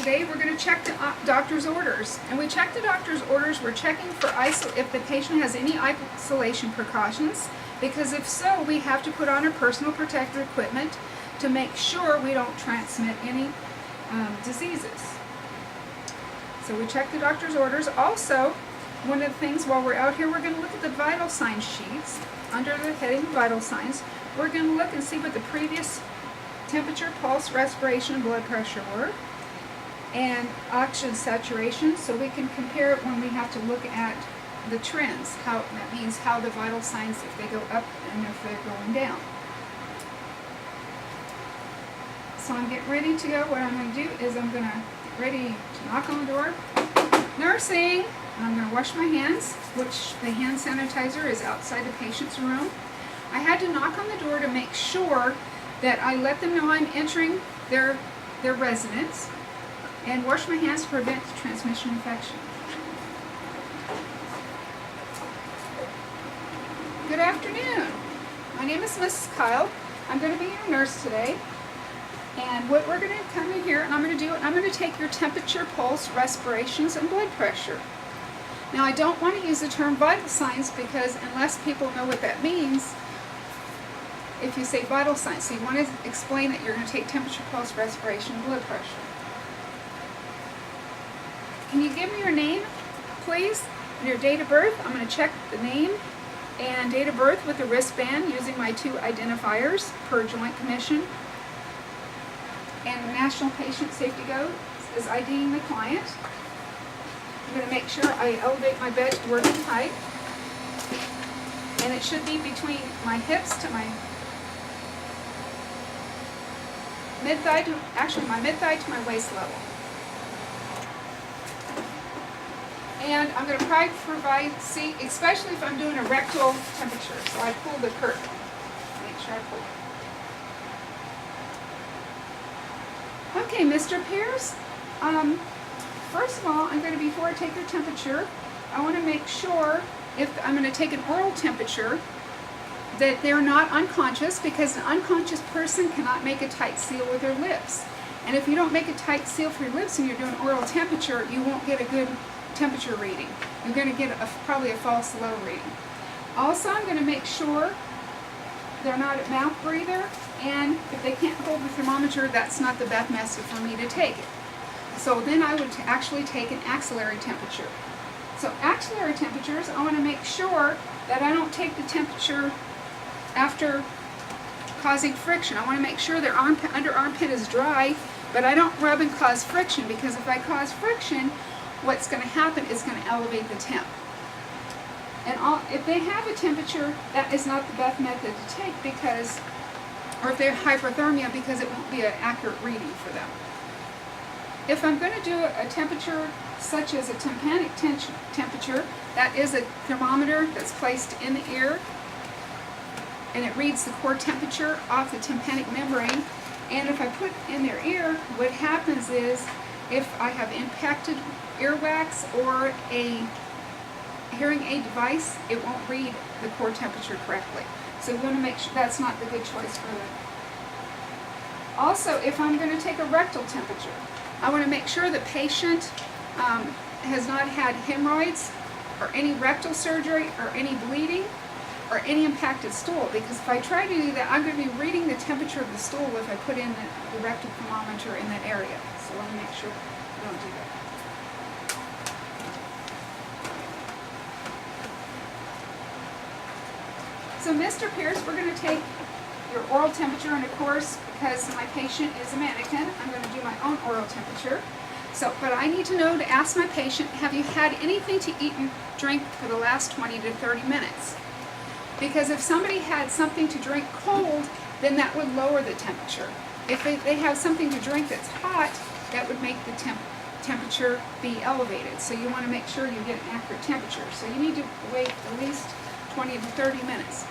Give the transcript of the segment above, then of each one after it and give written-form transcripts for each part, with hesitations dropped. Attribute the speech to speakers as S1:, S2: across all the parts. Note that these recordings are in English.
S1: today we're going to check the doctor's orders. And we check the doctor's orders, we're checking for if the patient has any isolation precautions, because if so, we have to put on our personal protective equipment to make sure we don't transmit any diseases. So we check the doctor's orders. Also, one of the things while we're out here, we're going to look at the vital sign sheets. Under the heading vital signs, we're going to look and see what the previous temperature, pulse, respiration, and blood pressure were, and oxygen saturation, so we can compare it when we have to look at the trends. That means how the vital signs, if they go up and if they're going down. So I'm getting ready to go. What I'm going to do is I'm going to get ready to knock on the door. Nursing! And I'm going to wash my hands, which the hand sanitizer is outside the patient's room. I had to knock on the door to make sure that I let them know I'm entering their residence, and wash my hands to prevent transmission infection. Good afternoon. My name is Mrs. Kyle. I'm going to be your nurse today. And what we're going to come in here, and I'm going to take your temperature, pulse, respirations, and blood pressure. Now, I don't want to use the term vital signs because unless people know what that means, if you say vital signs, so you want to explain that you're going to take temperature, pulse, respiration, and blood pressure. Can you give me your name, please, and your date of birth? I'm going to check the name and date of birth with the wristband using my 2 identifiers per Joint Commission. And the National Patient Safety Code is IDing the client. I'm going to make sure I elevate my bed to working height. And it should be between my hips to my mid-thigh to my waist level. And I'm going to provide, see, especially if I'm doing a rectal temperature. So I pull the curtain. Make sure I pull it. Okay, Mr. Pierce. First of all, before I take your temperature, I want to make sure, if I'm going to take an oral temperature, that they're not unconscious, because an unconscious person cannot make a tight seal with their lips. And if you don't make a tight seal for your lips and you're doing oral temperature, you won't get a good temperature reading. You're going to get probably a false low reading. Also, I'm going to make sure they're not a mouth breather, and if they can't hold the thermometer, that's not the best method for me to take it. So then I would actually take an axillary temperature. So axillary temperatures, I want to make sure that I don't take the temperature after causing friction. I want to make sure their under armpit is dry, but I don't rub and cause friction, because if I cause friction, what's going to happen is going to elevate the temp. And if they have a temperature, that is not the best method to take, because, or if they're hyperthermia, because it won't be an accurate reading for them. If I'm going to do a temperature such as a tympanic temperature, that is a thermometer that's placed in the ear, and it reads the core temperature off the tympanic membrane. And if I put in their ear, what happens is, if I have impacted earwax or a hearing aid device, it won't read the core temperature correctly. So we want to make sure that's not the good choice for them. Also, if I'm going to take a rectal temperature, I want to make sure the patient has not had hemorrhoids or any rectal surgery or any bleeding or any impacted stool, because if I try to do that, I'm going to be reading the temperature of the stool if I put in the rectal thermometer in that area. So I want to make sure I don't do that. So Mr. Pierce, we're going to take your oral temperature, and of course, because my patient is a mannequin, I'm going to do my own oral temperature. But I need to know to ask my patient, have you had anything to eat and drink for the last 20 to 30 minutes? Because if somebody had something to drink cold, then that would lower the temperature. If they have something to drink that's hot, that would make the temperature be elevated. So you want to make sure you get an accurate temperature. So you need to wait at least 20 to 30 minutes.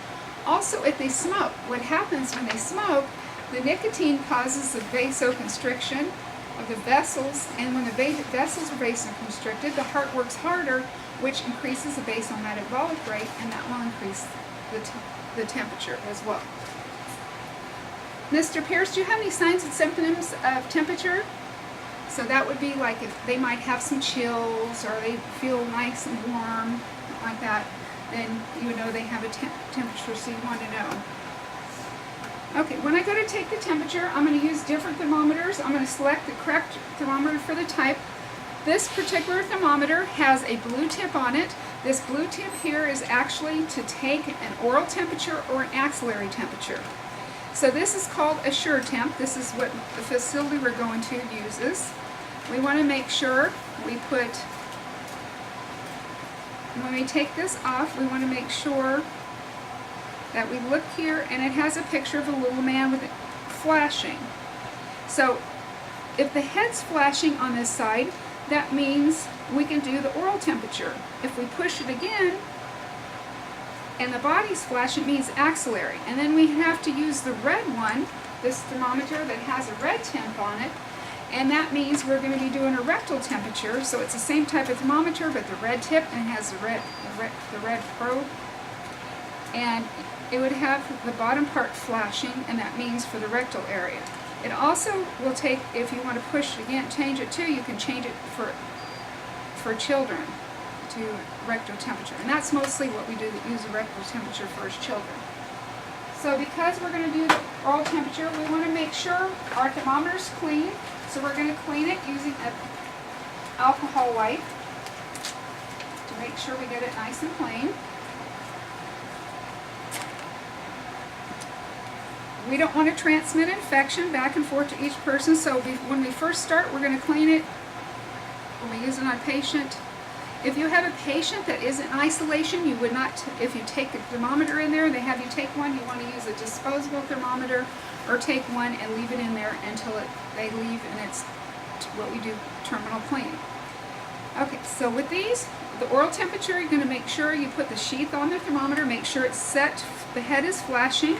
S1: Also, if they smoke, what happens when they smoke, the nicotine causes a vasoconstriction of the vessels, and when the vessels are vasoconstricted, the heart works harder, which increases the basal metabolic rate, and that will increase the temperature as well. Mr. Pierce, do you have any signs and symptoms of temperature? So that would be like if they might have some chills or they feel nice and warm, like that, then you would know they have a temperature, so you want to know. Okay, when I go to take the temperature, I'm going to use different thermometers. I'm going to select the correct thermometer for the type. This particular thermometer has a blue tip on it. This blue tip here is actually to take an oral temperature or an axillary temperature. So this is called a SureTemp. This is what the facility we're going to uses. We want to make sure we put, when we take this off, we want to make sure that we look here, and it has a picture of a little man with it flashing. So if the head's flashing on this side, that means we can do the oral temperature. If we push it again and the body's flashing, it means axillary. And then we have to use the red one, this thermometer that has a red temp on it, and that means we're going to be doing a rectal temperature. So it's the same type of thermometer, but the red tip, and it has the red probe. And it would have the bottom part flashing, and that means for the rectal area. It also will take, if you want to push it again, change it too, you can change it for children to rectal temperature. And that's mostly what we do, that use the rectal temperature for as children. So because we're going to do the oral temperature, we want to make sure our thermometer's clean. So we're going to clean it using an alcohol wipe to make sure we get it nice and clean. We don't want to transmit infection back and forth to each person, so when we first start, we're going to clean it when we use it on a patient. If you have a patient that is in isolation, you would not, if you take a thermometer in there, they have you take one, you want to use a disposable thermometer, or take one and leave it in there until they leave, and it's what we do, terminal cleaning. Okay, so with these, the oral temperature, you're going to make sure you put the sheath on the thermometer, make sure it's set, the head is flashing.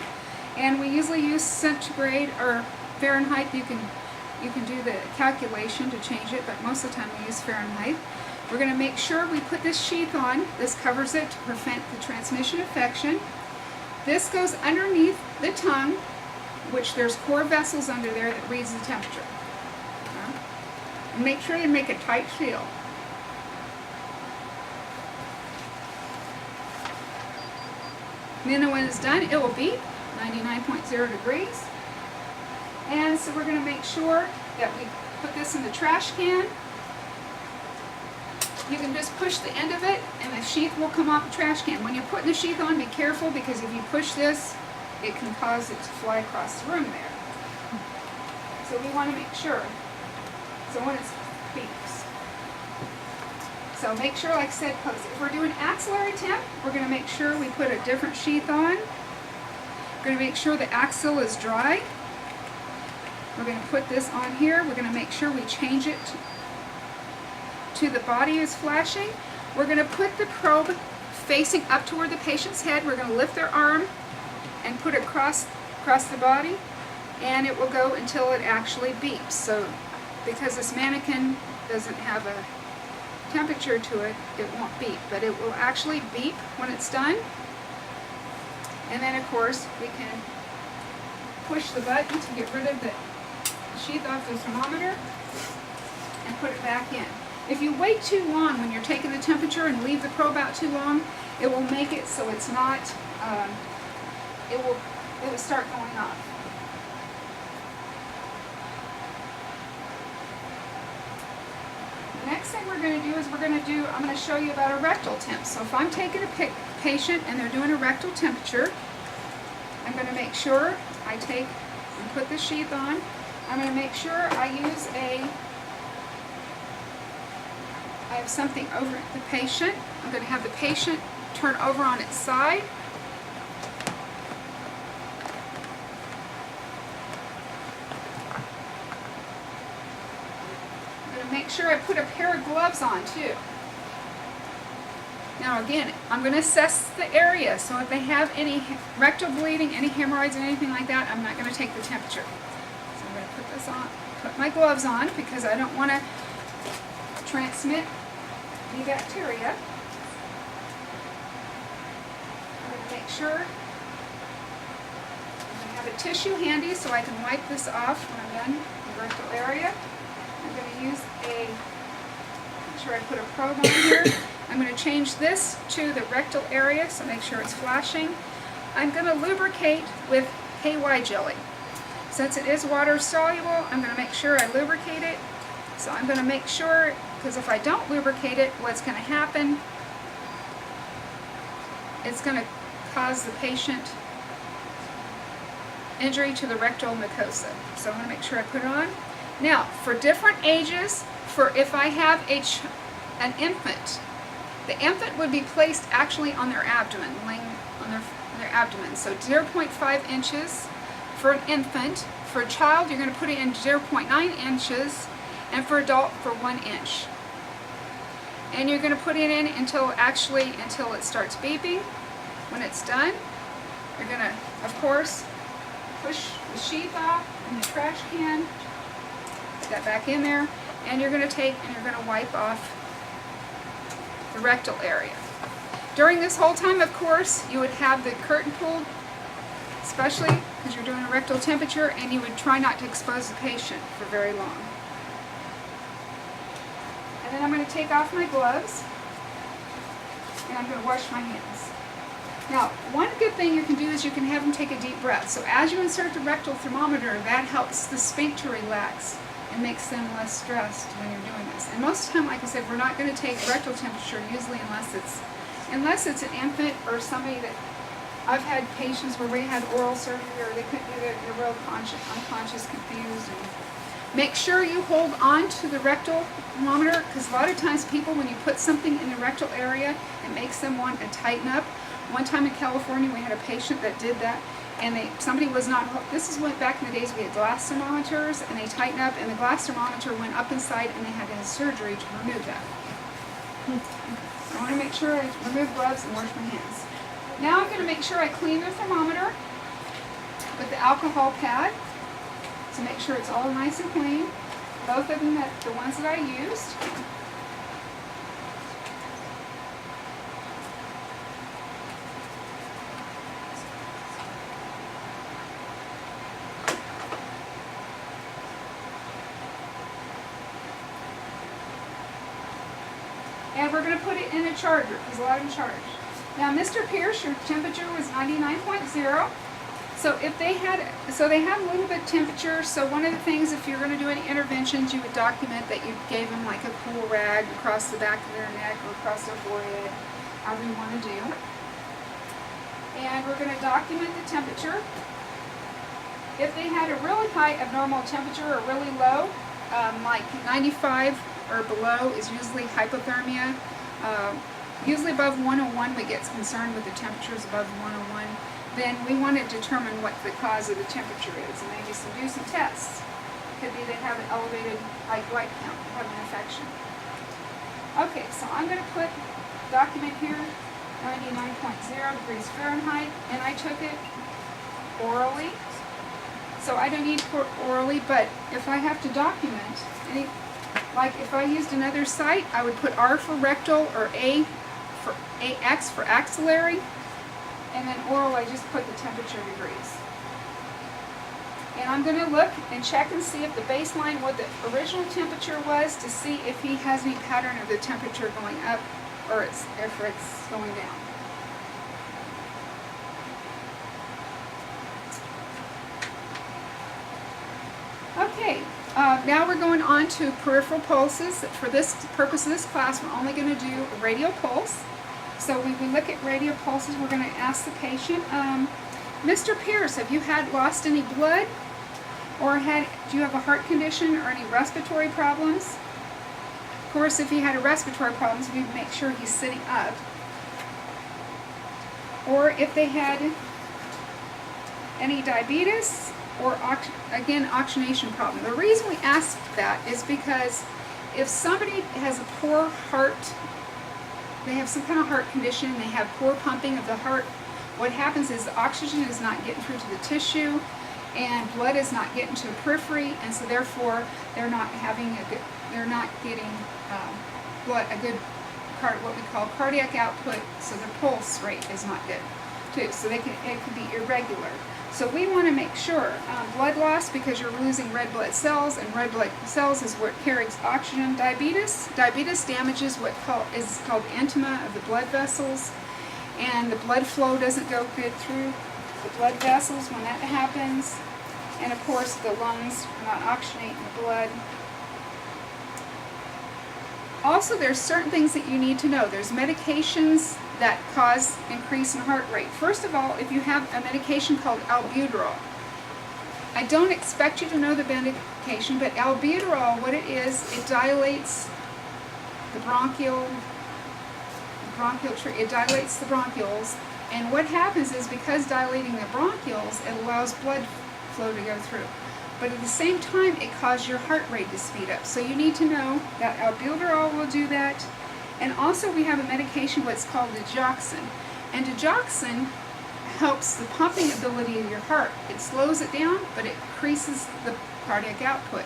S1: And we usually use centigrade or Fahrenheit. You can do the calculation to change it, but most of the time we use Fahrenheit. We're going to make sure we put this sheath on. This covers it to prevent the transmission of infection. This goes underneath the tongue, which there's core vessels under there that reads the temperature. Okay. And make sure you make a tight seal. And then when it's done, it will beep. 99.0 degrees. And so we're going to make sure that we put this in the trash can. You can just push the end of it and the sheath will come off the trash can. When you're putting the sheath on, be careful, because if you push this, it can cause it to fly across the room there. So we want to make sure. So when it beeps. So make sure, like I said, if we're doing axillary temp, we're going to make sure we put a different sheath on. We're going to make sure the axle is dry. We're going to put this on here. We're going to make sure we change it to the body is flashing. We're going to put the probe facing up toward the patient's head. We're going to lift their arm and put it across the body, and it will go until it actually beeps. So because this mannequin doesn't have a temperature to it, it won't beep, but it will actually beep when it's done. And then, of course, we can push the button to get rid of the sheath off the thermometer and put it back in. If you wait too long when you're taking the temperature and leave the probe out too long, it will make it so it's not, it will start going off. The next thing we're going to do is I'm going to show you about a rectal temp. So if I'm taking a patient and they're doing a rectal temperature, I'm going to make sure I take and put the sheath on. I'm going to make sure I have something over the patient. I'm going to have the patient turn over on its side. I'm going to make sure I put a pair of gloves on too. Now again, I'm going to assess the area, so if they have any rectal bleeding, any hemorrhoids, or anything like that, I'm not going to take the temperature. So I'm going to put this on, put my gloves on, because I don't want to transmit any bacteria. I'm going to make sure I have a tissue handy so I can wipe this off when I'm done in the rectal area. I'm going to use make sure I put a probe on here. I'm going to change this to the rectal area, so make sure it's flashing. I'm going to lubricate with KY jelly. Since it is water soluble, I'm going to make sure I lubricate it. So I'm going to make sure, because if I don't lubricate it, what's going to happen, it's going to cause the patient injury to the rectal mucosa. So I'm going to make sure I put it on. Now, for different ages, for if I have an infant, the infant would be placed actually on their abdomen, laying on their abdomen. So 0.5 inches for an infant. For a child, you're going to put it in 0.9 inches, and for adult, for 1 inch. And you're going to put it in until it starts beeping. When it's done, you're going to, of course, push the sheath off in the trash can. Put that back in there, and you're going to take and you're going to wipe off the rectal area. During this whole time, of course, you would have the curtain pulled, especially because you're doing a rectal temperature, and you would try not to expose the patient for very long. And then I'm going to take off my gloves, and I'm going to wash my hands. Now, one good thing you can do is you can have them take a deep breath. So as you insert the rectal thermometer, that helps the sphincter relax and makes them less stressed when you're doing this. And most of the time, like I said, we're not going to take rectal temperature usually unless it's an infant or somebody that, I've had patients where we had oral surgery or they couldn't do it, they're real unconscious, confused. And make sure you hold on to the rectal thermometer, because a lot of times people, when you put something in the rectal area, it makes them want to tighten up. One time in California, we had a patient that did that, and somebody was not, this is when back in the days we had glass thermometers, and they tightened up, and the glass thermometer went up inside, and they had to have surgery to remove that. I want to make sure I remove gloves and wash my hands. Now I'm going to make sure I clean the thermometer with the alcohol pad to make sure it's all nice and clean. Both of them, the ones that I used. And we're going to put it in a charger, because a lot of them charge. Now, Mr. Pierce, your temperature was 99.0. So they had a little bit of temperature. So one of the things, if you're going to do any interventions, you would document that you gave them like a cool rag across the back of their neck or across their forehead, however you want to do. And we're going to document the temperature. If they had a really high abnormal temperature or really low, like 95 or below is usually hypothermia. Usually above 101 we get concerned with the temperatures above 101. Then we want to determine what the cause of the temperature is, and maybe do some tests. It could be they have an elevated white blood count, they have an infection. Okay, so I'm going to document here 99.0 degrees Fahrenheit, and I took it orally. So I don't need to pour orally, but if I have to document like if I used another site, I would put R for rectal or A for AX for axillary, and then oral I just put the temperature degrees. And I'm going to look and check and see if the baseline, what the original temperature was, to see if he has any pattern of the temperature going up or if it's going down. Okay, now we're going on to peripheral pulses. For this purpose of this class, we're only going to do a radial pulse. So when we look at radial pulses, we're going to ask the patient, Mr. Pierce, have you lost any blood? Or do you have a heart condition or any respiratory problems? Of course, if he had a respiratory problems, we'd make sure he's sitting up. Or if they had any diabetes, or again, oxygenation problem. The reason we ask that is because if somebody has a poor heart, they have some kind of heart condition, they have poor pumping of the heart, what happens is the oxygen is not getting through to the tissue, and blood is not getting to the periphery, and so therefore they're not getting what we call cardiac output, so their pulse rate is not good. too, so it can be irregular. So we want to make sure blood loss, because you're losing red blood cells, and red blood cells is what carries oxygen. Diabetes damages what is called intima of the blood vessels, and the blood flow doesn't go good through the blood vessels when that happens. And of course the lungs are not oxygenating the blood. Also, there's certain things that you need to know. There's medications that cause increase in heart rate. First of all, if you have a medication called albuterol, I don't expect you to know the medication, but albuterol, what it is, it dilates the it dilates the bronchioles, and what happens is, because dilating the bronchioles, it allows blood flow to go through. But at the same time, it causes your heart rate to speed up. So you need to know that albuterol will do that. And also we have a medication, what's called digoxin. And digoxin helps the pumping ability of your heart. It slows it down, but it increases the cardiac output.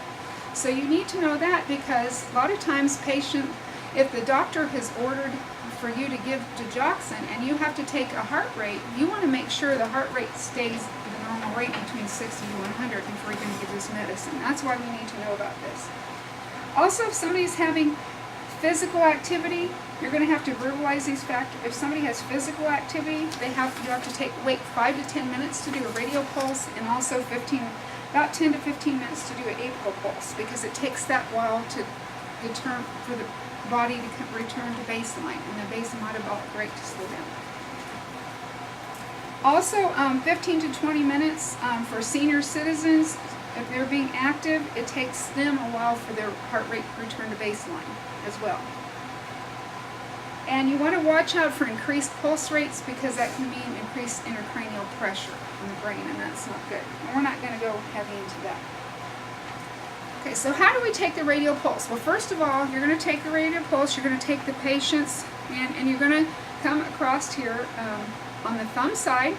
S1: So you need to know that, because a lot of times if the doctor has ordered for you to give digoxin and you have to take a heart rate, you want to make sure the heart rate stays the normal rate between 60 to 100 before you're going to give this medicine. That's why we need to know about this. Also, if somebody's having physical activity, you're going to have to verbalize these factors. If somebody has physical activity, you have to wait 5 to 10 minutes to do a radial pulse, and also about 10 to 15 minutes to do an apical pulse, because it takes that while to determine for the body to return to baseline, and the basal metabolic rate to slow down. Also, 15 to 20 minutes for senior citizens. If they're being active, it takes them a while for their heart rate to return to baseline as well. And you want to watch out for increased pulse rates, because that can mean increased intracranial pressure on the brain, and that's not good. And we're not going to go heavy into that. Okay, so how do we take the radial pulse? Well, first of all, you're going to take the radial pulse, you're going to take the patient's, and you're going to come across here on the thumb side.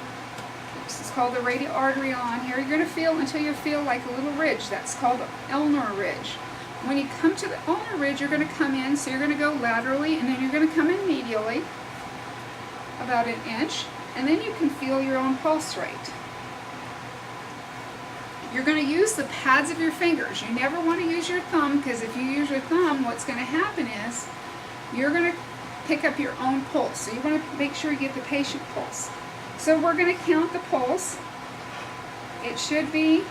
S1: This is called the radial artery on here. You're going to feel until you feel like a little ridge. That's called ulnar ridge. When you come to the ulnar ridge, you're going to come in, so you're going to go laterally, and then you're going to come in medially, about an inch, and then you can feel your own pulse rate. You're going to use the pads of your fingers. You never want to use your thumb, because if you use your thumb, what's going to happen is you're going to pick up your own pulse. So you want to make sure you get the patient pulse. So we're going to count the pulse. It should be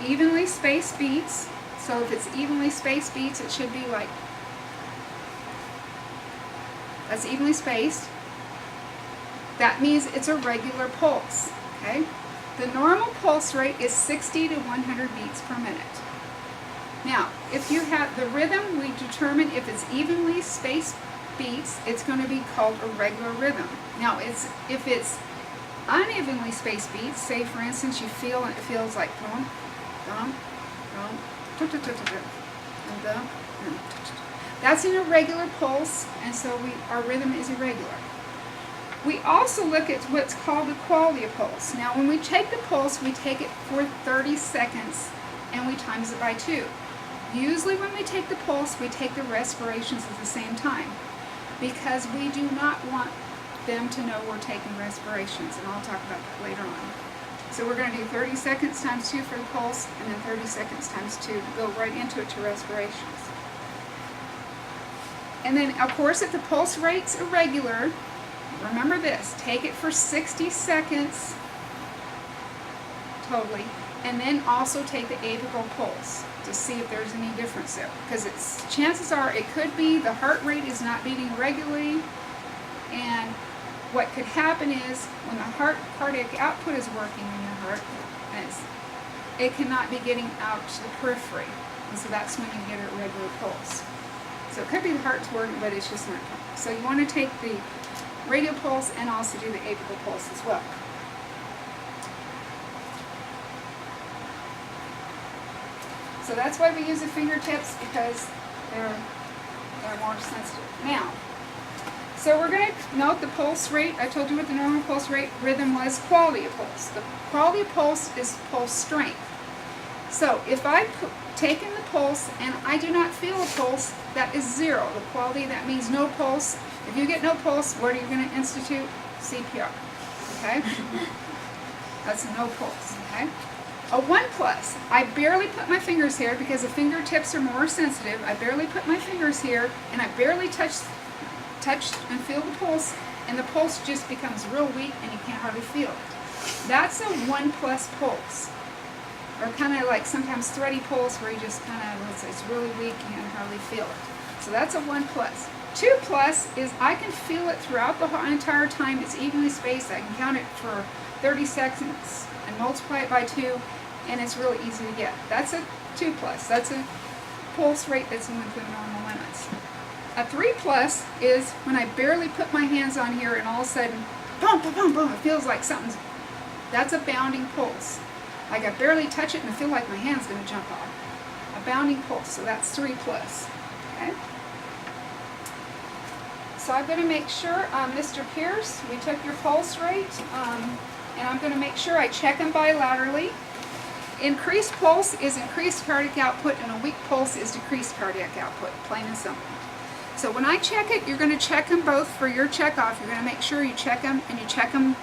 S1: evenly spaced beats. So if it's evenly spaced beats, it should be like, that's evenly spaced. That means it's a regular pulse, okay? The normal pulse rate is 60 to 100 beats per minute. Now, if you have the rhythm, we determine if it's evenly spaced beats, it's going to be called a regular rhythm. Now, if it's unevenly spaced beats, say for instance you feel, and it feels like dum, dum, dum, that's an irregular pulse, and so our rhythm is irregular. We also look at what's called the quality of pulse. Now, when we take the pulse, we take it for 30 seconds, and we times it by 2. Usually when we take the pulse, we take the respirations at the same time, because we do not want them to know we're taking respirations, and I'll talk about that later on. So we're going to do 30 seconds times 2 for the pulse, and then 30 seconds times 2 to go right into it to respirations. And then, of course, if the pulse rate's irregular, remember this, take it for 60 seconds totally, and then also take the apical pulse to see if there's any difference there. Because chances are it could be the heart rate is not beating regularly, and what could happen is when the cardiac output is working in your heart, it cannot be getting out to the periphery, and so that's when you get a regular pulse. So it could be the heart's working, but it's just not pumping. So you want to take the radial pulse and also do the apical pulse as well. So that's why we use the fingertips, because they're more sensitive. Now, so we're going to note the pulse rate. I told you what the normal pulse rate rhythm was. Quality of pulse. The quality of pulse is pulse strength. So if I've taken the pulse and I do not feel a pulse, that is 0. The quality, that means no pulse. If you get no pulse, what are you going to institute? CPR. okay? That's a no pulse, okay? A 1 plus, I barely put my fingers here because the fingertips are more sensitive. I barely put my fingers here, and I barely touch and feel the pulse, and the pulse just becomes real weak and you can't hardly feel it. That's a 1 plus pulse. Or kind of like sometimes thready pulse where you just kind of, it's really weak and you can hardly feel it. So that's a 1 plus. 2 plus is I can feel it throughout the whole entire time. It's evenly spaced. I can count it for 30 seconds and multiply it by 2, and it's really easy to get. That's a 2 plus. That's a pulse rate that's within normal limits. A 3 plus is when I barely put my hands on here and all of a sudden, boom, boom, boom, boom, it feels like something's, that's a bounding pulse. Like I barely touch it and I feel like my hand's going to jump off. A bounding pulse, so that's 3 plus. Okay? So I'm going to make sure, Mr. Pierce, we took your pulse rate, and I'm going to make sure I check them bilaterally. Increased pulse is increased cardiac output, and a weak pulse is decreased cardiac output, plain and simple. So when I check it, you're going to check them both for your check-off. You're going to make sure you check them, and you check them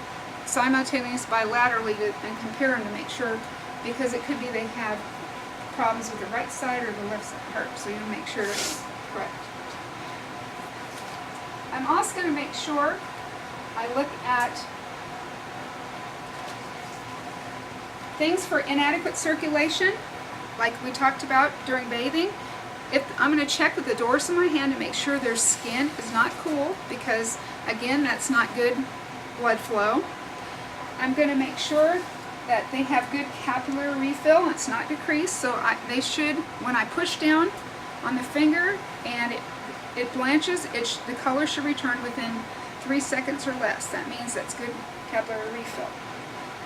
S1: simultaneously bilaterally and compare them to make sure, because it could be they have problems with the right side or the left side heart, so you make sure it's correct. I'm also going to make sure I look at things for inadequate circulation, like we talked about during bathing. I'm going to check with the dorsal of my hand to make sure their skin is not cool, because again, that's not good blood flow. I'm going to make sure that they have good capillary refill and it's not decreased, so they should, when I push down on the finger and it blanches, the color should return within 3 seconds or less. That means that's good capillary refill.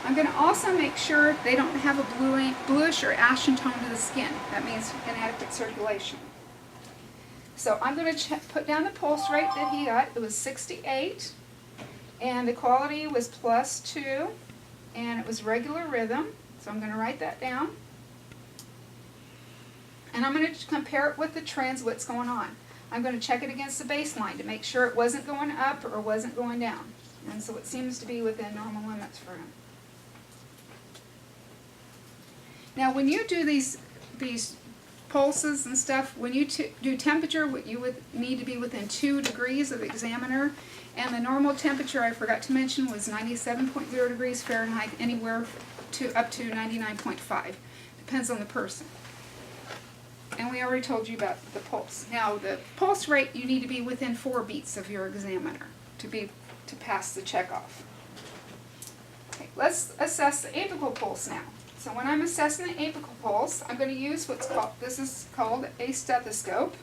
S1: I'm going to also make sure they don't have a bluish or ashen tone to the skin. That means inadequate circulation. So I'm going to put down the pulse rate that he got. It was 68, and the quality was +2, and it was regular rhythm. So I'm going to write that down. And I'm going to compare it with the trends, what's going on. I'm going to check it against the baseline to make sure it wasn't going up or wasn't going down. And so it seems to be within normal limits for him. Now when you do these pulses and stuff, when you do temperature, you would need to be within 2 degrees of the examiner. And the normal temperature, I forgot to mention, was 97.0 degrees Fahrenheit, anywhere up to 99.5. Depends on the person. And we already told you about the pulse. Now the pulse rate, you need to be within 4 beats of your examiner to pass the checkoff. Okay, let's assess the apical pulse now. So when I'm assessing the apical pulse, I'm going to use this is called a stethoscope.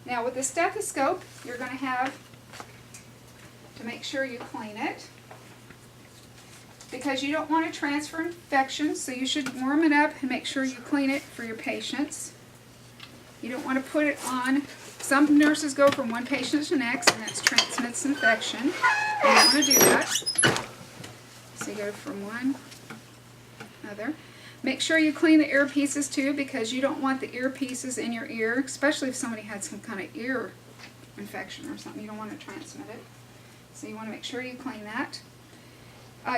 S1: Now with the stethoscope, you're going to have to make sure you clean it, because you don't want to transfer infection, so you should warm it up and make sure you clean it for your patients. You don't want to put it on. Some nurses go from one patient to the next, and that transmits infection. You don't want to do that. So you go from one other. Make sure you clean the earpieces too, because you don't want the earpieces in your ear, especially if somebody had some kind of ear infection or something. You don't want to transmit it. So you want to make sure you clean that.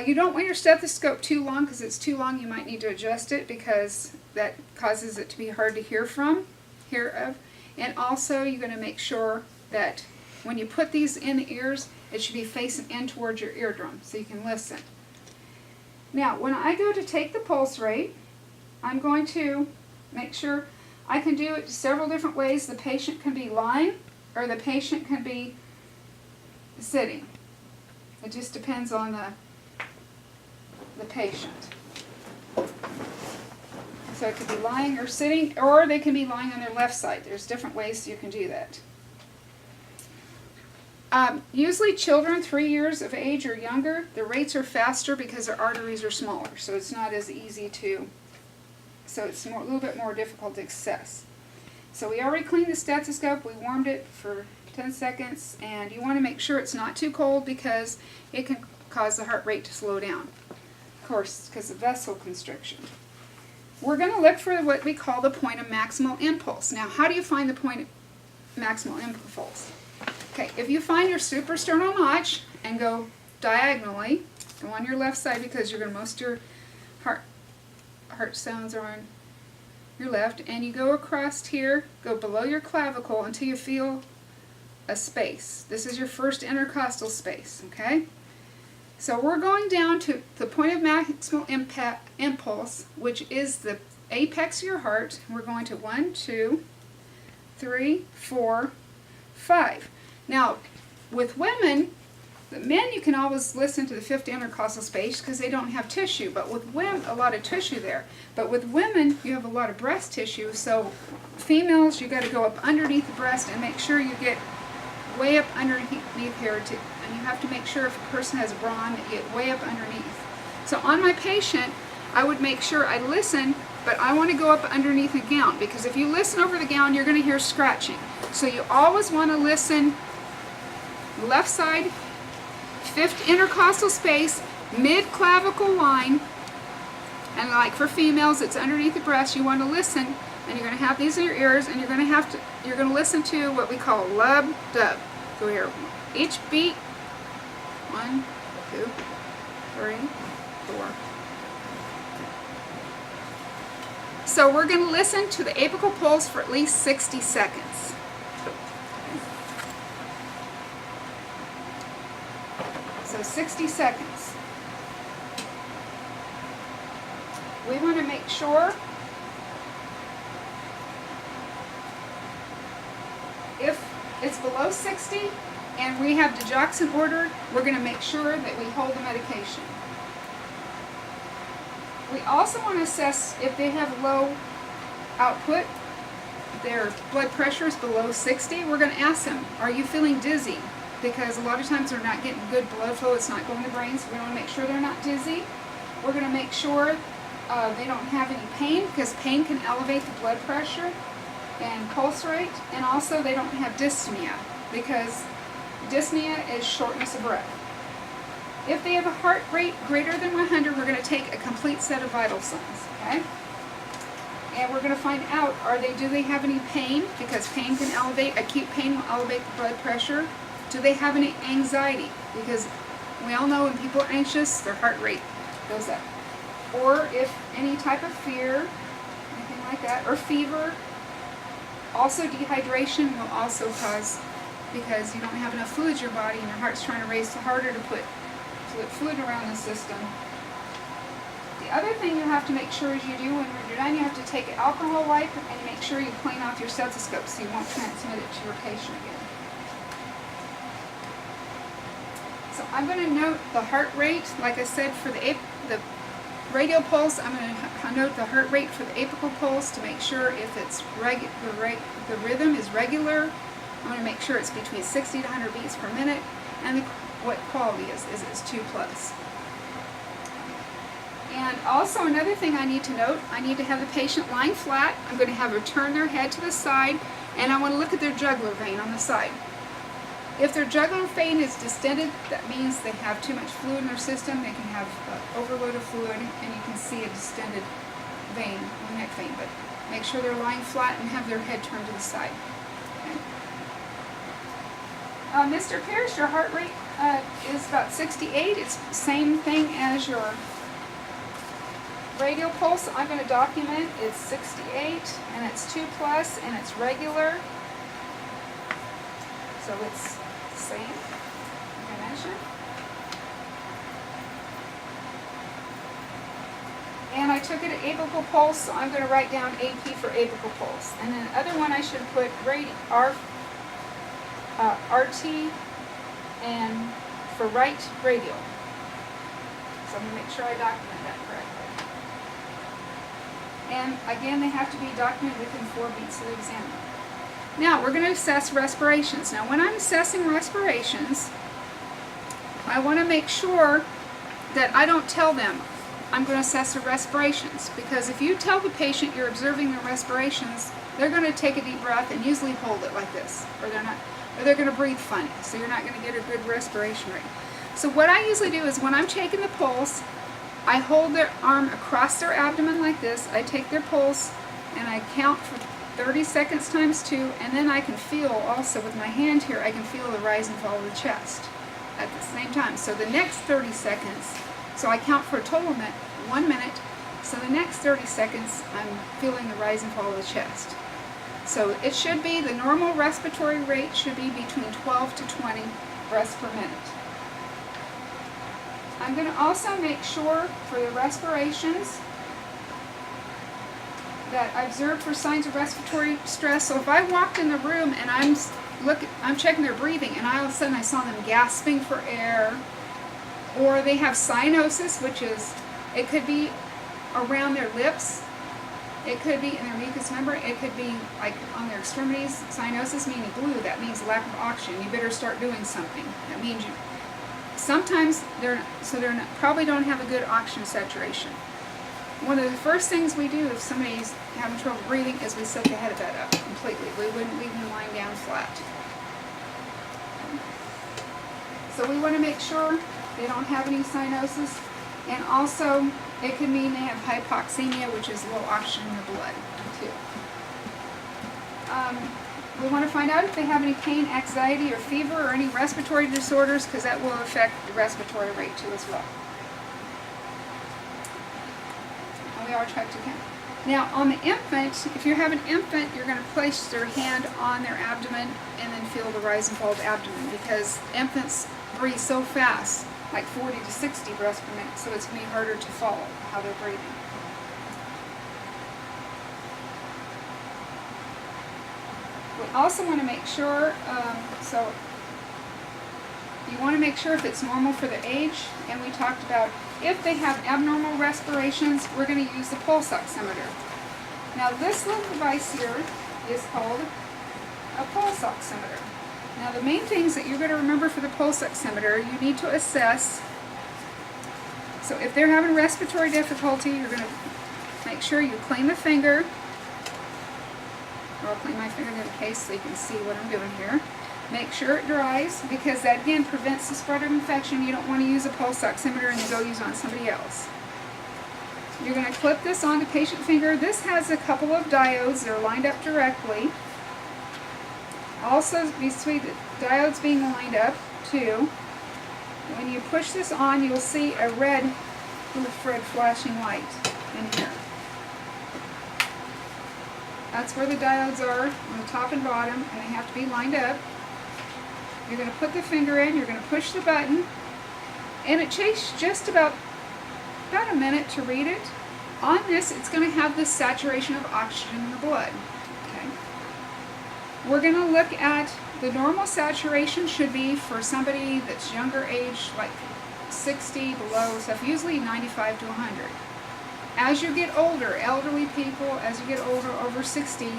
S1: You don't want your stethoscope too long, because it's too long you might need to adjust it, because that causes it to be hard to hear of. And also you're going to make sure that when you put these in the ears, it should be facing in towards your eardrum so you can listen. Now when I go to take the pulse rate, I'm going to make sure I can do it several different ways. The patient can be lying or the patient can be sitting. It just depends on the patient. So it could be lying or sitting, or they can be lying on their left side. There's different ways you can do that. Usually children 3 years of age or younger, the rates are faster because their arteries are smaller, so it's not as easy so it's a little bit more difficult to access. So we already cleaned the stethoscope, we warmed it for 10 seconds, and you want to make sure it's not too cold, because it can cause the heart rate to slow down. Of course, because of vessel constriction. We're going to look for what we call the point of maximal impulse. Now, how do you find the point of maximal impulse? Okay, if you find your suprasternal notch and go diagonally, Go on your left side because you're going to most of your heart sounds are on your left, and you go across here, go below your clavicle until you feel a space. This is your first intercostal space, okay? So we're going down to the point of maximal impulse, which is the apex of your heart. We're going to 1, 2, 3, 4, 5. Now, with women, the men, you can always listen to the fifth intercostal space because they don't have tissue, but with women, a lot of tissue there. But with women, you have a lot of breast tissue, so females, you got to go up underneath the breast and make sure you get way up underneath here, and you have to make sure if a person has a bra on that you get way up underneath. So on my patient, I would make sure I listen, but I want to go up underneath the gown, because if you listen over the gown, you're going to hear scratching. So you always want to listen left side, fifth intercostal space, mid-clavicle line, and like for females, it's underneath the breast. You want to listen, and you're going to have these in your ears, and you're going to listen to what we call lub dub. Go here. Each beat, 1, 2, 3, 4. So we're going to listen to the apical pulse for at least 60 seconds. So 60 seconds. We want to make sure if it's below 60 and we have digoxin ordered, we're going to make sure that we hold the medication. We also want to assess if they have low output, their blood pressure is below 60. We're going to ask them, are you feeling dizzy? Because a lot of times they're not getting good blood flow, it's not going to the brain, so we want to make sure they're not dizzy. We're going to make sure they don't have any pain, because pain can elevate the blood pressure and pulse rate, and also they don't have dyspnea, because dyspnea is shortness of breath. If they have a heart rate greater than 100, we're going to take a complete set of vital signs, okay? And we're going to find out, do they have any pain? Because pain can elevate, acute pain will elevate the blood pressure. Do they have any anxiety? Because we all know when people are anxious, their heart rate goes up. Or if any type of fear, anything like that, or fever. Also dehydration will also cause, because you don't have enough fluid in your body and your heart's trying to race harder to put fluid around the system. The other thing you have to make sure is you do when you're done, you have to take an alcohol wipe and make sure you clean off your stethoscope so you won't transmit it to your patient again. So I'm going to note the heart rate, like I said, for the radial pulse. I'm going to note the heart rate for the apical pulse to make sure if it's the rhythm is regular. I'm going to make sure it's between 60 to 100 beats per minute, and what quality is it's 2+. And also another thing I need to note, I need to have the patient lying flat. I'm going to have her turn their head to the side, and I want to look at their jugular vein on the side. If their jugular vein is distended, that means they have too much fluid in their system. They can have overload of fluid, and you can see a distended vein, the neck vein. But make sure they're lying flat and have their head turned to the side. Okay. Mr. Pierce, your heart rate is about 68. It's the same thing as your radial pulse. I'm going to document it's 68, and it's 2+, and it's regular. So it's the same, like I mentioned. And I took it at apical pulse, so I'm going to write down AP for apical pulse. And then the other one I should put RT and for right radial. So I'm going to make sure I document that correctly. And again, they have to be documented within 4 beats of the examiner. Now we're going to assess respirations. Now when I'm assessing respirations, I want to make sure that I don't tell them I'm going to assess their respirations, because if you tell the patient you're observing their respirations, they're going to take a deep breath and usually hold it like this, or they're going to breathe funny, so you're not going to get a good respiration rate. So what I usually do is when I'm taking the pulse, I hold their arm across their abdomen like this, I take their pulse, and I count for 30 seconds times 2, and then I can feel also with my hand here, I can feel the rise and fall of the chest at the same time. So the next 30 seconds, So I count for a total of 1 minute. So the next 30 seconds, I'm feeling the rise and fall of the chest. So it should be, the normal respiratory rate should be between 12 to 20 breaths per minute. I'm going to also make sure for the respirations that I observe for signs of respiratory stress. So if I walked in the room and I'm checking their breathing, and all of a sudden I saw them gasping for air, or they have cyanosis, which is, it could be around their lips, it could be in their mucous membrane, it could be like on their extremities. Cyanosis meaning blue, that means lack of oxygen. You better start doing something. That means you, sometimes they're probably don't have a good oxygen saturation. One of the first things we do if somebody's having trouble breathing is we set the head of that up completely. We wouldn't leave them lying down flat. So we want to make sure they don't have any cyanosis, and also it could mean they have hypoxemia, which is low oxygen in the blood too. We want to find out if they have any pain, anxiety, or fever, or any respiratory disorders, because that will affect the respiratory rate too as well. We are trying to count. Now on the infant, if you have an infant, you're going to place their hand on their abdomen and then feel the rise and fall of the abdomen, because infants breathe so fast, like 40 to 60 breaths per minute, so it's going to be harder to follow how they're breathing. We also want to make sure, so you want to make sure if it's normal for the age, and we talked about if they have abnormal respirations, we're going to use the pulse oximeter. Now this little device here is called a pulse oximeter. Now the main things that you're going to remember for the pulse oximeter, you need to assess. So if they're having respiratory difficulty, you're going to make sure you clean the finger. Or I'll clean my finger in the case so you can see what I'm doing here. Make sure it dries, because that again prevents the spread of infection. You don't want to use a pulse oximeter and go use it on somebody else. You're going to clip this onto the patient finger. This has a couple of diodes that are lined up directly. Also, between the diodes being lined up too, when you push this on, you'll see a red flashing light in here. That's where the diodes are, on the top and bottom, and they have to be lined up. You're going to put the finger in, you're going to push the button, and it takes just about a minute to read it. On this, it's going to have the saturation of oxygen in the blood. Okay. We're going to look at the normal saturation should be for somebody that's younger age, like 60 below stuff, usually 95 to 100. As you get older, elderly people, as you get older, over 60, a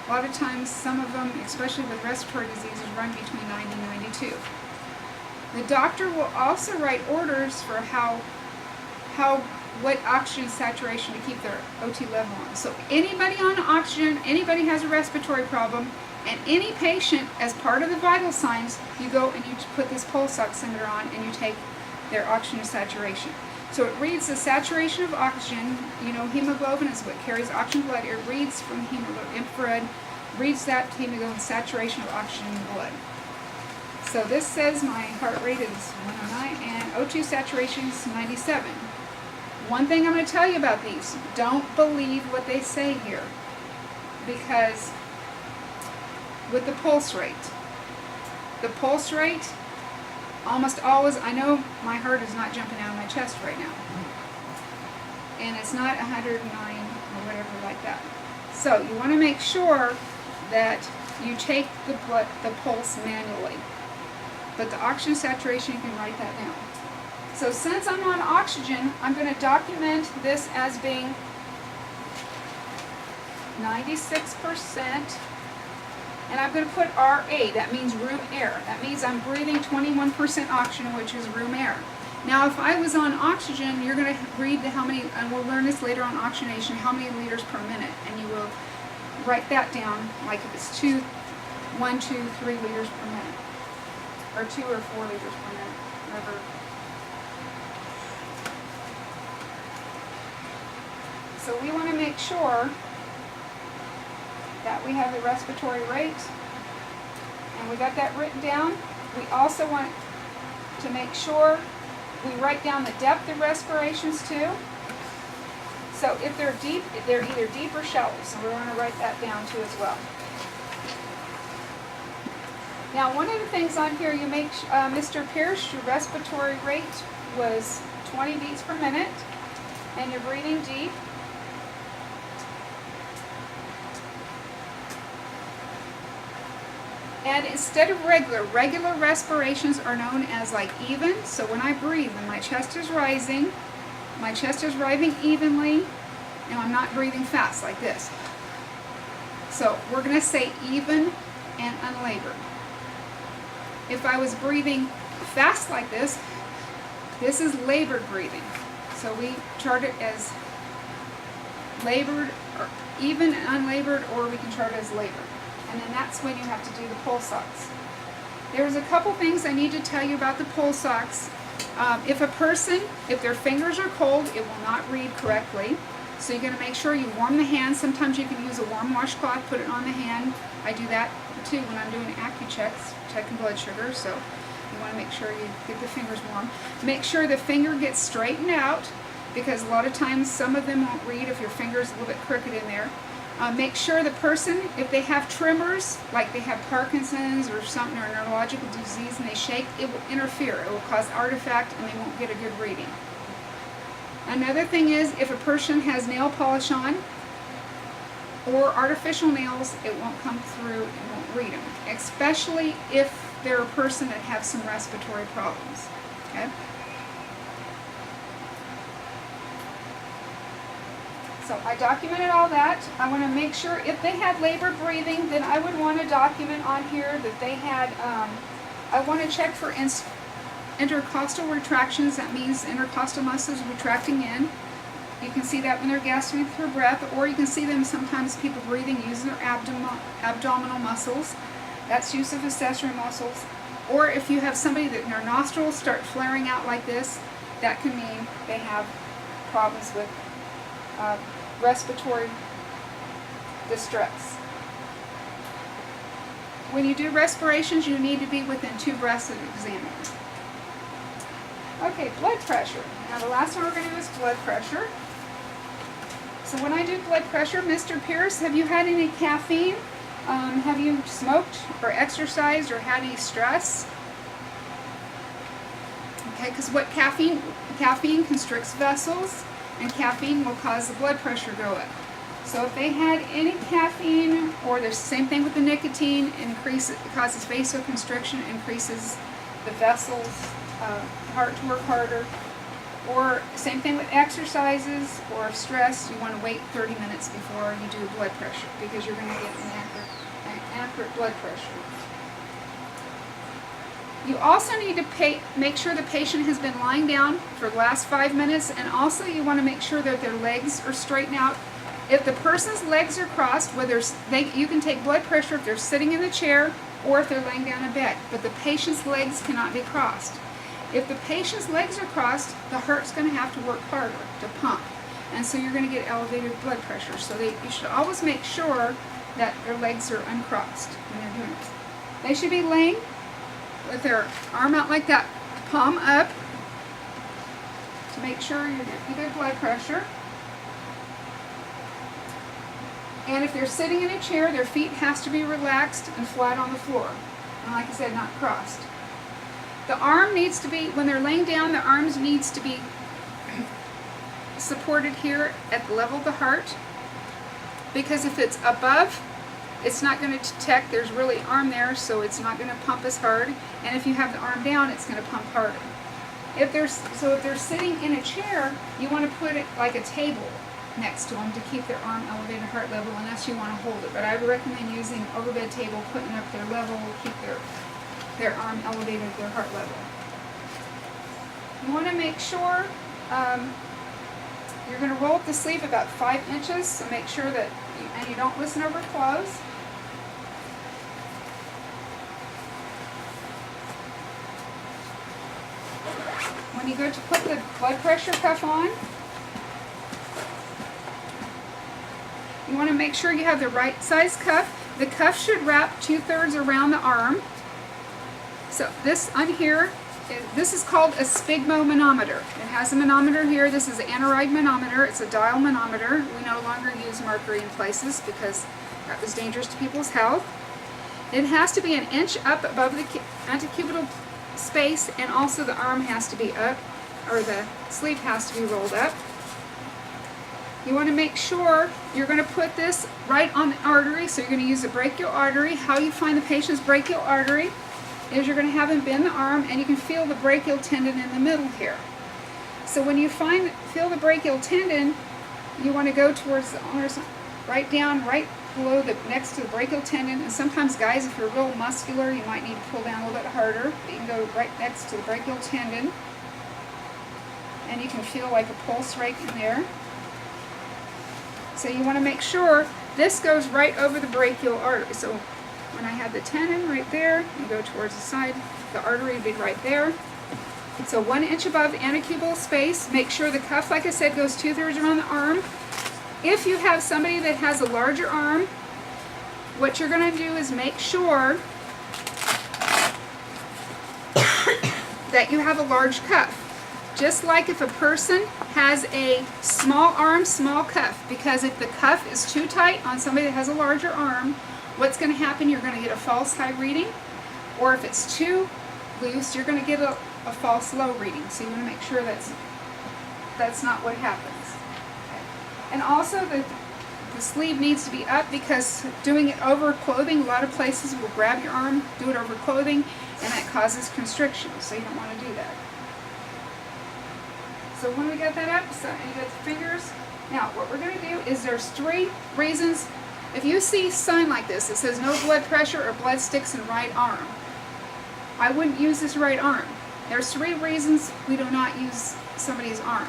S1: lot of times some of them, especially with respiratory diseases, run between 90 and 92. The doctor will also write orders for what oxygen saturation to keep their OT level on. So anybody on oxygen, anybody has a respiratory problem, and any patient, as part of the vital signs, you go and you put this pulse oximeter on and you take their oxygen saturation. So it reads the saturation of oxygen. You know, hemoglobin is what carries oxygen blood. It reads from hemoglobin, infrared, reads that hemoglobin saturation of oxygen in the blood. So this says my heart rate is 109 and O2 saturation is 97. One thing I'm going to tell you about these, don't believe what they say here, because with the pulse rate almost always, I know my heart is not jumping out of my chest right now, and it's not 109 or whatever like that. So you want to make sure that you take the pulse manually, but the oxygen saturation, you can write that down. So since I'm on oxygen, I'm going to document this as being 96%. And I'm going to put RA, that means room air. That means I'm breathing 21% oxygen, which is room air. Now, if I was on oxygen, you're going to read how many, and we'll learn this later on oxygenation, how many liters per minute. And you will write that down, like if it's 1, 2, 3 liters per minute. Or 2 or 4 liters per minute, whatever. So we want to make sure that we have the respiratory rate, and we got that written down. We also want to make sure we write down the depth of respirations too. So if they're deep, they're either deep or shallow. So we're going to write that down too as well. Now, one of the things on here, you make, Mr. Pierce, your respiratory rate was 20 beats per minute, and you're breathing deep. And instead of regular respirations are known as like even. So when I breathe, when my chest is rising evenly, and I'm not breathing fast like this. So we're going to say even and unlabored. If I was breathing fast like this is labored breathing. So we chart it as labored, or even and unlabored, or we can chart it as labored. And then that's when you have to do the pulse ox. There's a couple things I need to tell you about the pulse ox. If their fingers are cold, it will not read correctly. So you're going to make sure you warm the hand. Sometimes you can use a warm washcloth, put it on the hand. I do that too when I'm doing AccuChecks, checking blood sugar. So you want to make sure you get the fingers warm. Make sure the finger gets straightened out, because a lot of times some of them won't read if your finger is a little bit crooked in there. Make sure the person, if they have tremors, like they have Parkinson's or something, or a neurological disease, and they shake, it will interfere. It will cause artifact, and they won't get a good reading. Another thing is, if a person has nail polish on or artificial nails, it won't come through and won't read them, especially if they're a person that has some respiratory problems. Okay? So I documented all that. I want to make sure if they had labored breathing, then I would want to document on here that they had, I want to check for intercostal retractions. That means intercostal muscles retracting in. You can see that when they're gasping for breath, or you can see them sometimes people breathing using their abdominal muscles. That's use of accessory muscles. Or if you have somebody that their nostrils start flaring out like this, that can mean they have problems with respiratory distress. When you do respirations, you need to be within 2 breaths of the examiner. Okay, blood pressure. Now the last one we're going to do is blood pressure. So when I do blood pressure, Mr. Pierce, have you had any caffeine? Have you smoked or exercised or had any stress? Okay, because what caffeine constricts vessels, and caffeine will cause the blood pressure to go up. So if they had any caffeine, or the same thing with the nicotine, it causes vasoconstriction, increases the vessels, heart to work harder. Or same thing with exercises or stress, you want to wait 30 minutes before you do blood pressure, because you're going to get an accurate blood pressure. You also need to make sure the patient has been lying down for the last 5 minutes, and also you want to make sure that their legs are straightened out. If the person's legs are crossed, you can take blood pressure if they're sitting in the chair or if they're laying down in bed, but the patient's legs cannot be crossed. If the patient's legs are crossed, the heart's going to have to work harder to pump, and so you're going to get elevated blood pressure. So you should always make sure that their legs are uncrossed when they're doing this. They should be laying with their arm out like that, palm up, to make sure you're getting good blood pressure. And if they're sitting in a chair, their feet has to be relaxed and flat on the floor. And like I said, not crossed. The arm needs to be, when they're laying down, the arms needs to be supported here at the level of the heart. Because if it's above, it's not going to detect there's really arm there, so it's not going to pump as hard. And if you have the arm down, it's going to pump harder. If they're sitting in a chair, you want to put it like a table next to them to keep their arm elevated heart level, unless you want to hold it. But I would recommend using overbed table, putting up their level, keep their arm elevated at their heart level. You want to make sure you're going to roll up the sleeve about 5 inches, so make sure that you don't listen over close. When you go to put the blood pressure cuff on, you want to make sure you have the right size cuff. The cuff should wrap 2/3 around the arm. So this on here this is called a sphygmomanometer. It has a manometer here. This is an aneroid manometer. It's a dial manometer. We no longer use mercury in places because that was dangerous to people's health. It has to be an inch up above the antecubital space, and also the arm has to be up, or the sleeve has to be rolled up. You want to make sure you're going to put this right on the artery, so you're going to use the brachial artery. How you find the patient's brachial artery is you're going to have them bend the arm, and you can feel the brachial tendon in the middle here. So when you feel the brachial tendon, you want to go towards the arm, right down, right below next to the brachial tendon. And sometimes, guys, if you're real muscular, you might need to pull down a little bit harder. But you can go right next to the brachial tendon, and you can feel like a pulse right in there. So you want to make sure this goes right over the brachial artery. So when I have the tendon right there, you go towards the side, the artery would be right there. So 1 inch above the antecubital space. Make sure the cuff, like I said, goes 2/3 around the arm. If you have somebody that has a larger arm, what you're going to do is make sure that you have a large cuff. Just like if a person has a small arm, small cuff, because if the cuff is too tight on somebody that has a larger arm, what's going to happen, you're going to get a false high reading, or if it's too loose, you're going to get a false low reading. So you want to make sure that's not what happens. Okay. And also the sleeve needs to be up, because doing it over clothing, a lot of places will grab your arm, do it over clothing, and that causes constriction, so you don't want to do that. So when we get that up, so you got the fingers. Now what we're going to do is there's 3 reasons. If you see a sign like this, it says no blood pressure or blood sticks in right arm, I wouldn't use this right arm. There's 3 reasons we do not use somebody's arm.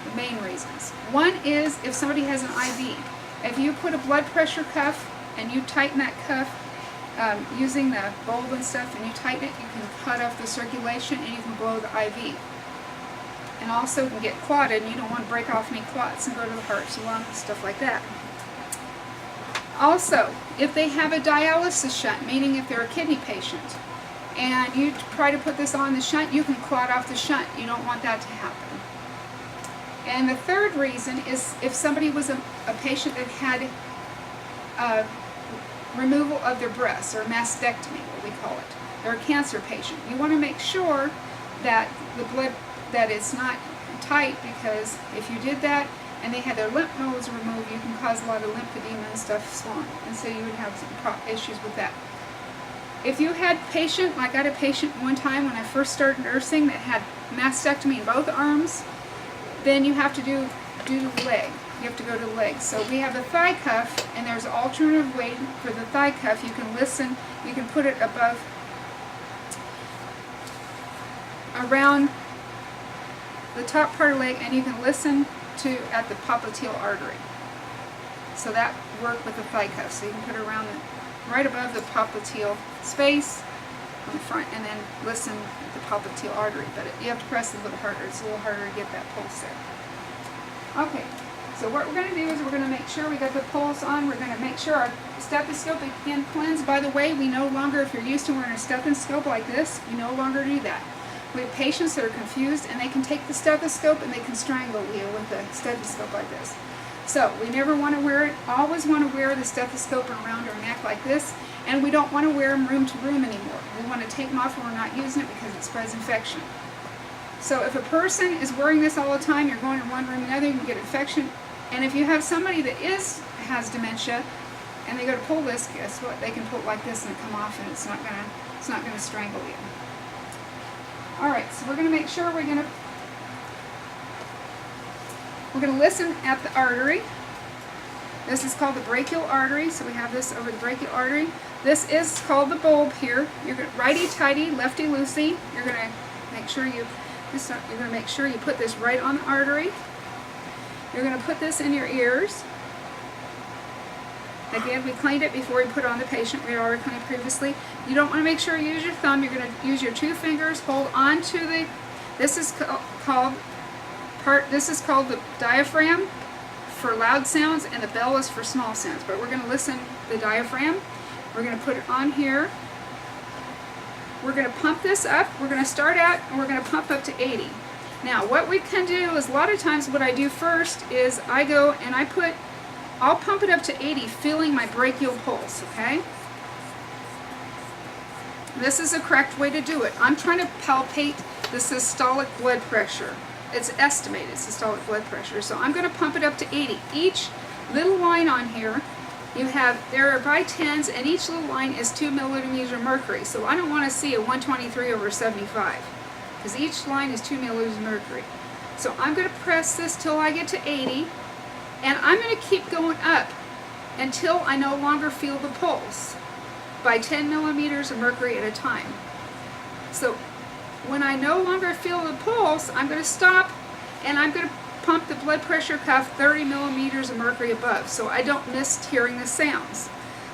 S1: The main reasons. One is if somebody has an IV. If you put a blood pressure cuff and you tighten that cuff using the bulb and stuff, and you tighten it, you can cut off the circulation and you can blow the IV. And also can get clotted, and you don't want to break off any clots and go to the heart, so lungs, stuff like that. Also, if they have a dialysis shunt, meaning if they're a kidney patient, and you try to put this on the shunt, you can clot off the shunt. You don't want that to happen. And the third reason is if somebody was a patient that had removal of their breasts, or mastectomy, what we call it. They're a cancer patient. You want to make sure that the blood, that it's not tight, because if you did that and they had their lymph nodes removed, you can cause a lot of lymphedema and stuff swollen, and so you would have some issues with that. If you had patient, like I had a patient one time when I first started nursing that had mastectomy in both arms, then you have to do the leg. You have to go to the leg. So we have a thigh cuff, and there's an alternative way for the thigh cuff. You can listen, you can put it above, around the top part of the leg, and you can listen to at the popliteal artery. So that work with the thigh cuff. So you can put it around right above the popliteal space on the front, and then listen at the popliteal artery. But you have to press it a little harder. It's a little harder to get that pulse there. Okay, so what we're going to do is we're going to make sure we got the pulse on. We're going to make sure our stethoscope is again cleansed. By the way, we no longer, if you're used to wearing a stethoscope like this, we no longer do that. We have patients that are confused, and they can take the stethoscope and they can strangle you with a stethoscope like this. So we never want to wear it. Always want to wear the stethoscope around our neck like this, and we don't want to wear them room to room anymore. We want to take them off when we're not using it, because it spreads infection. So if a person is wearing this all the time, you're going from one room to another, you can get infection. And if you have somebody that has dementia, and they go to pull this, guess what? They can pull it like this and come off, and it's not gonna strangle you. All right, so we're going to make sure we're going to listen at the artery. This is called the brachial artery, so we have this over the brachial artery. This is called the bulb here. You're going to righty-tighty, lefty-loosey. You're going to make sure you put this right on the artery. You're going to put this in your ears. Again, we cleaned it before we put it on the patient. We had already cleaned it previously. You don't want to make sure you use your thumb. You're going to use your 2 fingers. Hold on to the. This is called the diaphragm for loud sounds, and the bell is for small sounds. But we're going to listen the diaphragm. We're going to put it on here. we're going to pump this up. We're going to start out and we're going to pump up to 80. Now what we can do is, a lot of times what I do first is I go and I'll pump it up to 80, feeling my brachial pulse, okay? This is the correct way to do it. I'm trying to palpate the systolic blood pressure. It's estimated systolic blood pressure. So I'm going to pump it up to 80. Each little line on here, there are by tens, and each little line is 2 millimeters of mercury. So I don't want to see a 123/75, because each line is 2 millimeters of mercury. So I'm going to press this till I get to 80, and I'm going to keep going up until I no longer feel the pulse, by 10 millimeters of mercury at a time. So when I no longer feel the pulse, I'm going to stop, and I'm going to pump the blood pressure cuff 30 millimeters of mercury above, so I don't miss hearing the sounds.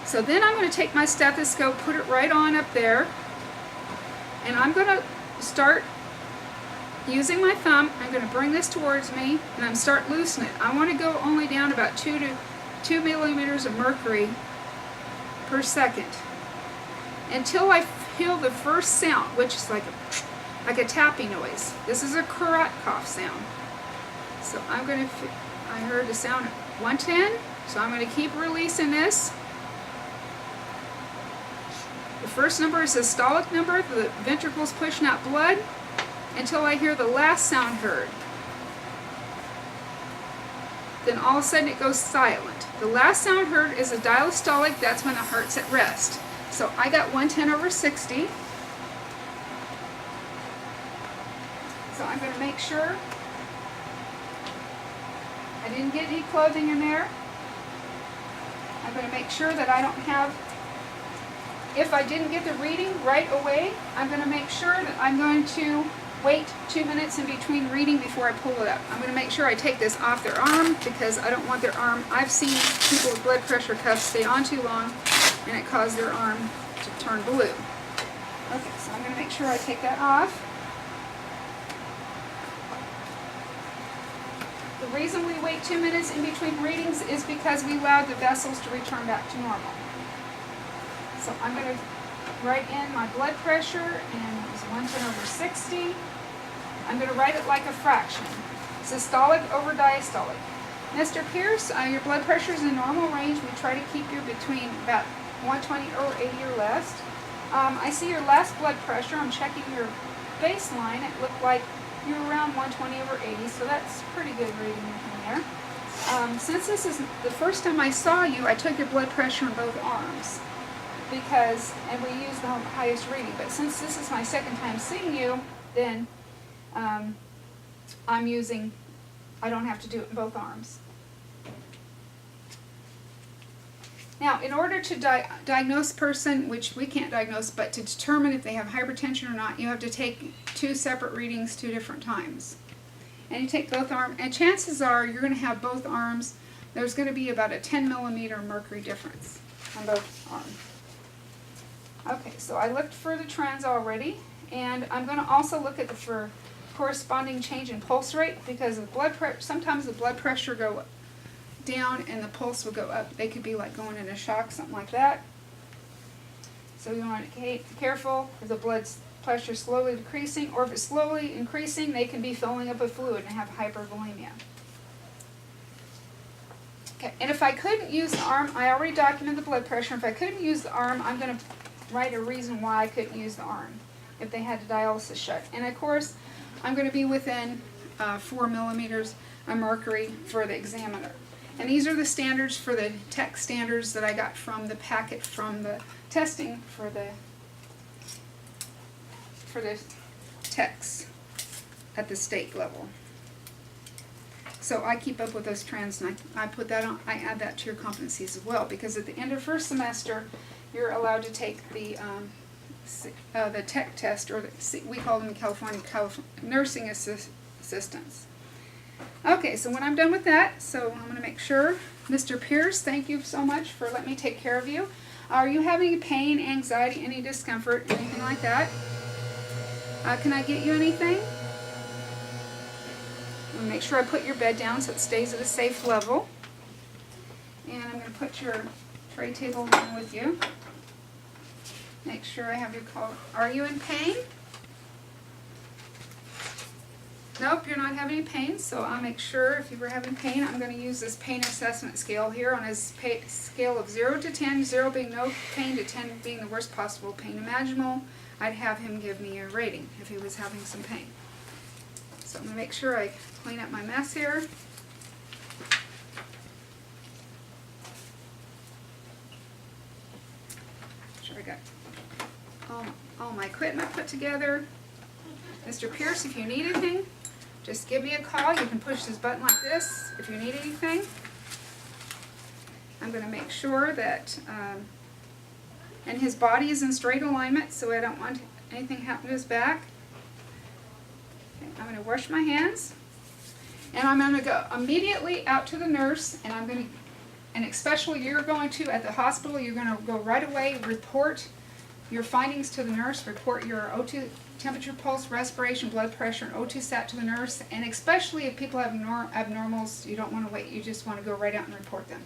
S1: So then I'm going to take my stethoscope, put it right on up there, and I'm going to start using my thumb. I'm going to bring this towards me, and I'm start loosening it. I want to go only down about 2 millimeters of mercury per second, until I feel the first sound, which is like a tapping noise. This is a Korotkoff sound. So I heard the sound at 110, so I'm going to keep releasing this. The first number is the systolic number, the ventricles pushing out blood, until I hear the last sound heard. Then all of a sudden it goes silent. The last sound heard is a diastolic. That's when the heart's at rest. So I got 110/60. So I'm going to make sure I didn't get any clothing in there. I'm going to make sure that I don't have, if I didn't get the reading right away, I'm going to make sure that I'm going to wait 2 minutes in between reading before I pull it up. I'm going to make sure I take this off their arm, because I don't want their arm. I've seen people with blood pressure cuffs stay on too long, and it caused their arm to turn blue. Okay, so I'm going to make sure I take that off. The reason we wait 2 minutes in between readings is because we allowed the vessels to return back to normal. So I'm going to write in my blood pressure, and it was 110/60. I'm going to write it like a fraction. Systolic over diastolic. Mr. Pierce, your blood pressure is in normal range. We try to keep you between about 120/80 or less. I see your last blood pressure. I'm checking your baseline. It looked like you were around 120/80, so that's pretty good reading in there. Since this is the first time I saw you, I took your blood pressure in both arms, and we used the highest reading. But since this is my second time seeing you, then I don't have to do it in both arms. Now, in order to diagnose a person, which we can't diagnose, but to determine if they have hypertension or not, you have to take 2 separate readings 2 different times. And you take both arms, and chances are you're going to have both arms. There's going to be about a 10 millimeter mercury difference on both arms. Okay, so I looked for the trends already, and I'm going to also look at for corresponding change in pulse rate, because sometimes the blood pressure go down and the pulse will go up. They could be like going into shock, something like that. So you want to be careful if the blood pressure is slowly decreasing, or if it's slowly increasing, they can be filling up with fluid and have hypervolemia. Okay, and if I couldn't use the arm, I already documented the blood pressure. If I couldn't use the arm, I'm going to write a reason why I couldn't use the arm if they had the dialysis shut. And of course, I'm going to be within 4 millimeters of mercury for the examiner. And these are the standards for the tech standards that I got from the packet from the testing for the techs at the state level. So I keep up with those trends, and I put that on. I add that to your competencies as well, because at the end of first semester, you're allowed to take the tech test, or we call them in California nursing assistants. Okay, so when I'm done with that, so I'm going to make sure, Mr. Pierce, thank you so much for letting me take care of you. Are you having pain, anxiety, any discomfort, anything like that? Can I get you anything? I'm going to make sure I put your bed down so it stays at a safe level. And I'm going to put your tray table down with you. Make sure I have your call. Are you in pain? Nope, you're not having any pain, so I'll make sure if you were having pain, I'm going to use this pain assessment scale here on his scale of 0 to 10, 0 being no pain to 10 being the worst possible pain imaginable. I'd have him give me a rating if he was having some pain. So I'm going to make sure I clean up my mess here. Make sure I got all my equipment put together. Mr. Pierce, if you need anything, just give me a call. You can push this button like this if you need anything. I'm going to make sure that, and his body is in straight alignment, so I don't want anything happen to his back. Okay, I'm going to wash my hands, and I'm going to go immediately out to the nurse, and I'm going to, and especially you're going to, at the hospital, you're going to go right away, report your findings to the nurse, report your O2 temperature, pulse, respiration, blood pressure, and O2 sat to the nurse, and especially if people have abnormals, you don't want to wait, you just want to go right out and report them.